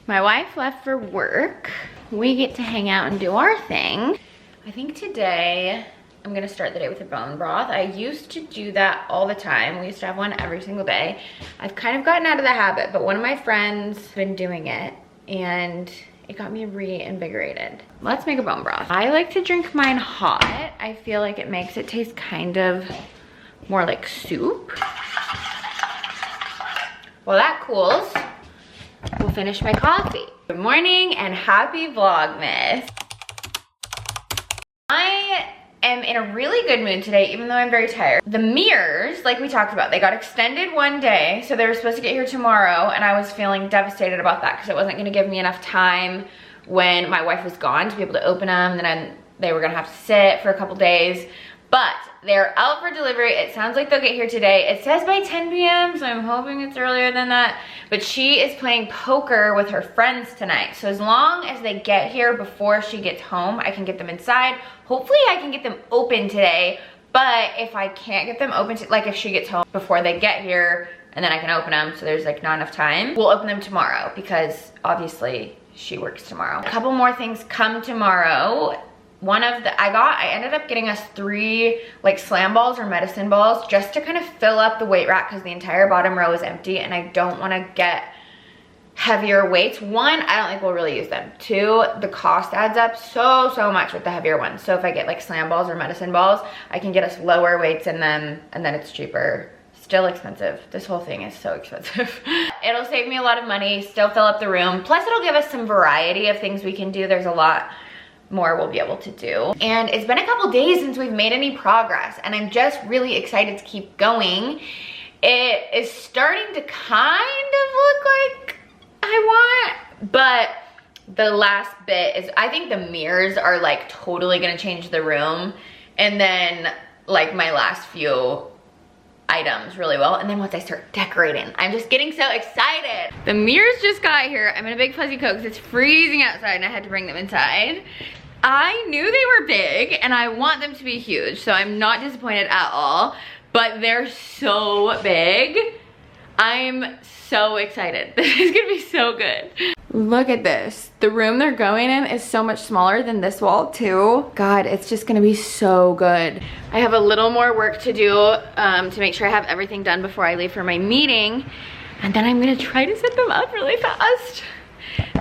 My wife left for work. We get to hang out and do our thing. I think today I'm gonna start the day with a bone broth. I used to do that all the time. We used to have one every single day. I've kind of gotten out of the habit, but one of my friends has been doing it and it got me reinvigorated. Let's make a bone broth. I like to drink mine hot. I feel like it makes it taste kind of more like soup. While that cools, we'll finish my coffee. Good morning and happy Vlogmas. I am in a really good mood today, even though I'm very tired. The mirrors, like we talked about, they got extended one day, so they were supposed to get here tomorrow, and I was feeling devastated about that because it wasn't gonna give me enough time when my wife was gone to be able to open them, and then they were gonna have to sit for a couple days. But they're out for delivery. It sounds like they'll get here today. It says by 10 p.m., so I'm hoping it's earlier than that. But she is playing poker with her friends tonight. So as long as they get here before she gets home, I can get them inside. Hopefully I can get them open today. But if I can't get them open, like if she gets home before they get here, and then I can open them, so there's like not enough time, we'll open them tomorrow because obviously she works tomorrow. A couple more things come tomorrow. I ended up getting us 3 like slam balls or medicine balls just to kind of fill up the weight rack because the entire bottom row is empty and I don't want to get heavier weights. 1, I don't think we'll really use them. 2, the cost adds up so much with the heavier ones. So if I get like slam balls or medicine balls, I can get us lower weights in them and then it's cheaper. Still expensive. This whole thing is so expensive. It'll save me a lot of money, still fill up the room. Plus it'll give us some variety of things we can do. There's a lot more we'll be able to do. And it's been a couple days since we've made any progress and I'm just really excited to keep going. It is starting to kind of look like I want, but the last bit is, I think the mirrors are like totally gonna change the room, and then like my last few items really well, and then once I start decorating, I'm just getting so excited. The mirrors just got here. I'm in a big fuzzy coat because it's freezing outside and I had to bring them inside. I knew they were big and I want them to be huge, so I'm not disappointed at all, but they're so big. I'm so excited. This is gonna be so good. Look at this. The room they're going in is so much smaller than this wall too. God, it's just gonna be so good. I have a little more work to do to make sure I have everything done before I leave for my meeting. And then I'm gonna try to set them up really fast.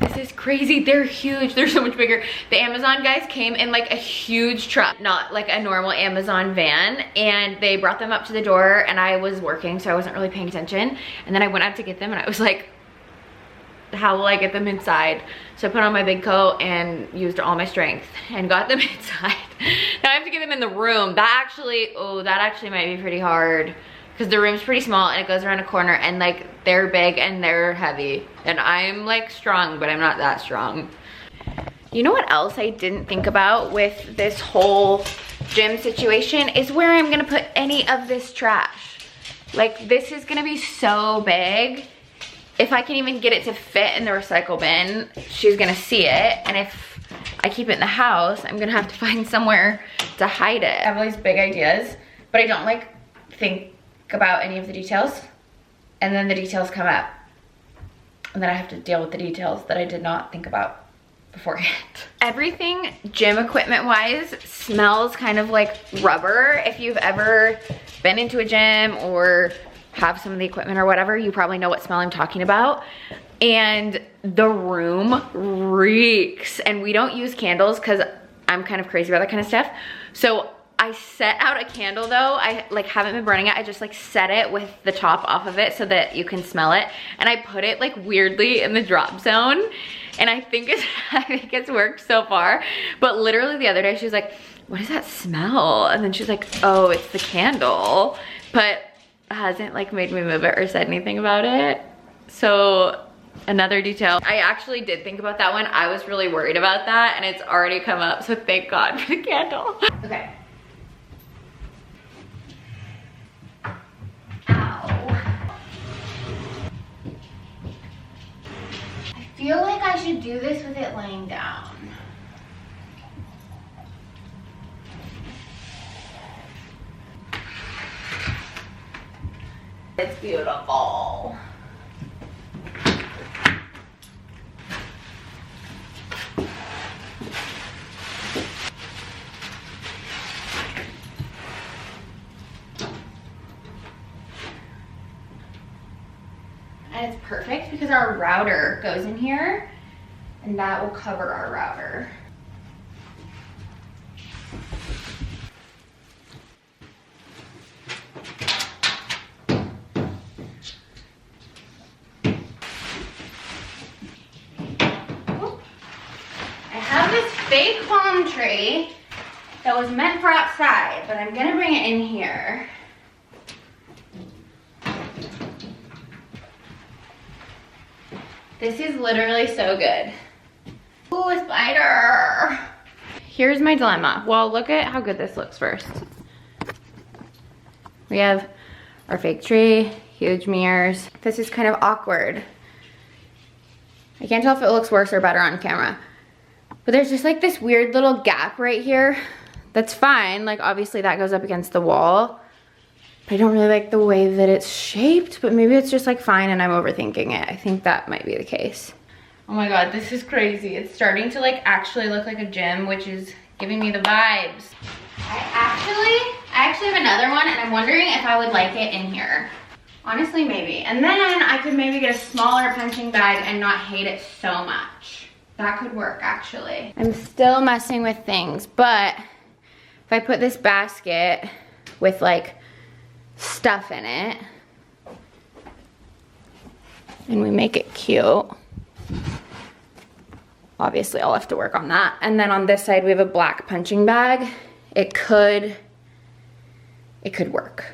This is crazy. They're huge. They're so much bigger. The Amazon guys came in like a huge truck, not like a normal Amazon van, and they brought them up to the door and I was working, so I wasn't really paying attention. And then I went out to get them and I was like, how will I get them inside? So I put on my big coat and used all my strength and got them inside. Now I have to get them in the room. That actually might be pretty hard because the room's pretty small and it goes around a corner and like they're big and they're heavy. And I'm like strong, but I'm not that strong. You know what else I didn't think about with this whole gym situation is where I'm gonna put any of this trash. Like this is gonna be so big. If I can even get it to fit in the recycle bin, she's gonna see it. And if I keep it in the house, I'm gonna have to find somewhere to hide it. I have all these big ideas, but I don't like think about any of the details. And then the details come up. And then I have to deal with the details that I did not think about beforehand. Everything gym equipment wise smells kind of like rubber. If you've ever been into a gym or have some of the equipment or whatever, you probably know what smell I'm talking about. And the room reeks. And we don't use candles because I'm kind of crazy about that kind of stuff. So I set out a candle though. I like haven't been burning it. I just like set it with the top off of it so that you can smell it. And I put it like weirdly in the drop zone. And I think it's worked so far. But literally the other day she was like, what is that smell? And then she was like, oh, it's the candle. But hasn't like made me move it or said anything about it. So another detail. I actually did think about that one. I was really worried about that and it's already come up. So thank God for the candle. Okay. I feel like I should do this with it laying down. It's beautiful. And it's perfect because our router goes in here and that will cover our router. I have this fake palm tree that was meant for outside, but I'm gonna bring it in here. This is literally so good. Ooh, a spider. Here's my dilemma. Well, look at how good this looks first. We have our fake tree, huge mirrors. This is kind of awkward. I can't tell if it looks worse or better on camera. But there's just like this weird little gap right here. That's fine, like obviously that goes up against the wall. But I don't really like the way that it's shaped, but maybe it's just like fine and I'm overthinking it. I think that might be the case. Oh my God, this is crazy. It's starting to like actually look like a gym, which is giving me the vibes. I actually have another one and I'm wondering if I would like it in here. Honestly, maybe. And then I could maybe get a smaller punching bag and not hate it so much. That could work actually. I'm still messing with things, but if I put this basket with like stuff in it and we make it cute, obviously I'll have to work on that. And then on this side we have a black punching bag. It could work.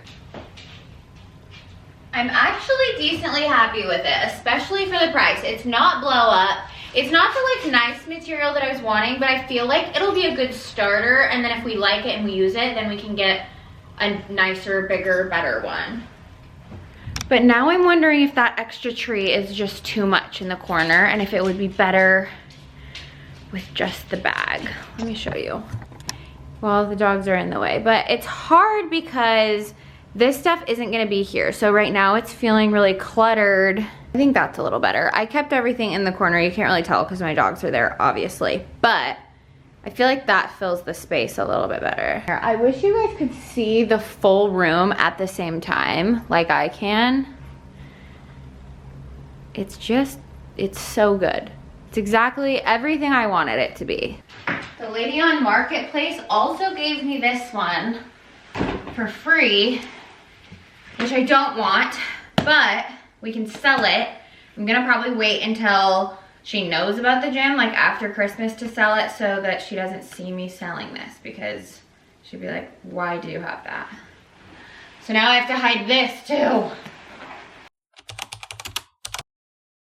I'm actually decently happy with it, especially for the price. It's not blow up. It's not the like nice material that I was wanting, but I feel like it'll be a good starter, and then if we like it and we use it, then we can get a nicer, bigger, better one. But now I'm wondering if that extra tree is just too much in the corner and if it would be better with just the bag. Let me show you. Well, the dogs are in the way, but it's hard because this stuff isn't gonna be here. So right now it's feeling really cluttered. I think that's a little better. I kept everything in the corner. You can't really tell because my dogs are there, obviously, but I feel like that fills the space a little bit better. I wish you guys could see the full room at the same time, like I can. It's so good. It's exactly everything I wanted it to be. The lady on Marketplace also gave me this one for free, which I don't want, but we can sell it. I'm gonna probably wait until she knows about the gym, like after Christmas, to sell it so that she doesn't see me selling this, because she'd be like, why do you have that? So now I have to hide this too.